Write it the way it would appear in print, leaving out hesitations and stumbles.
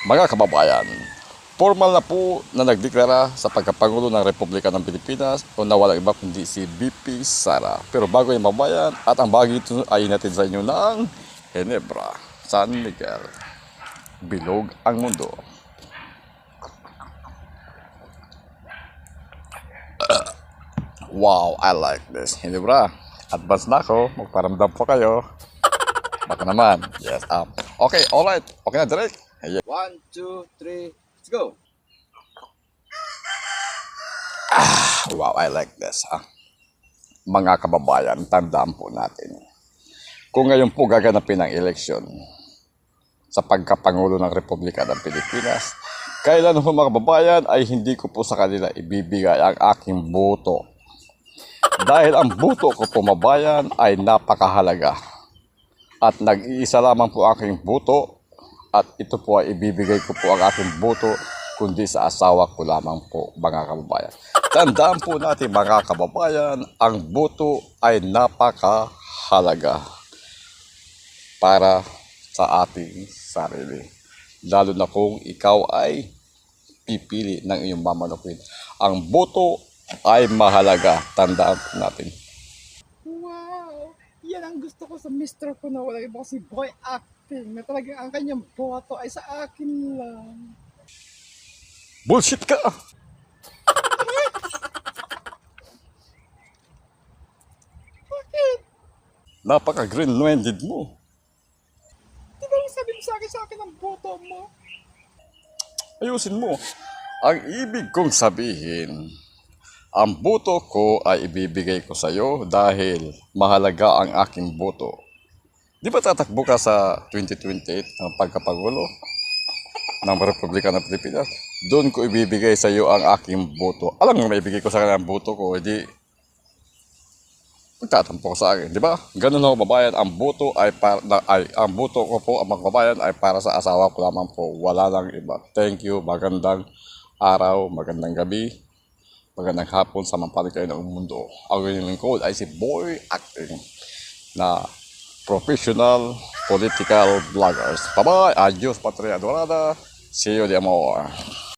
Mga kababayan, formal na po na nagdeklara sa pagkapangulo ng Republika ng Pilipinas o na walang iba kundi si BP Sara. Pero bago yung mabayan at ang bagay ito ay natin sa inyo ng Ginebra, San Miguel, bilog ang mundo. Wow, I like this. Ginebra, advance na ako. Magparamdam po kayo. Baka naman. Yes, okay, alright. Okay na, direct. Ayan. 1, 2, 3, let's go! Wow, I like this. Mga kababayan, tandaan po natin. Kung ngayon po gaganapin ang eleksyon sa pagkapangulo ng Republika ng Pilipinas, kailan po mga kababayan ay hindi ko po sa kanila ibibigay ang aking boto. Dahil ang boto ko po mabayan ay napakahalaga. At nag-iisa lamang po aking boto at ito po ay ibibigay ko po ang aking boto kundi sa asawa ko lamang po mga kababayan. Tandaan po natin mga kababayan, ang boto ay napakahalaga para sa ating sarili. Lalo na kung ikaw ay pipili ng iyong mamanukin. Ang boto ay mahalaga. Tandaan po natin. Wow! Yan ang gusto ko sa mister ko na wala iba si boy acting na talagang ang kanyang boto ay sa akin lang. Bullshit ka! Bakit? Napaka-green-minded mo. Di ba yung sabi mo sa akin ang boto mo? Ayusin mo. Ang ibig kong sabihin, ang boto ko ay ibibigay ko sa iyo dahil mahalaga ang aking boto. Di ba tatakbo ka sa 2028 ng pagkapangulo ng Republika ng Pilipinas? Doon ko ibibigay sa iyo ang aking boto. Alam mo, maibigay ko sa kanya ang boto ko, hindi magtatampo ko sa akin, di ba? Ganun ho, babayan, ang boto ang boto ko po, ang mga babayan ay para sa asawa ko lamang po. Wala lang iba. Thank you, magandang araw, magandang gabi, magandang hapon sa mampaling kayo ng mundo. Ang inyong lingkod ay si Boy Acting na professional political vloggers. Bye-bye, adios patria dorada, see you de amor.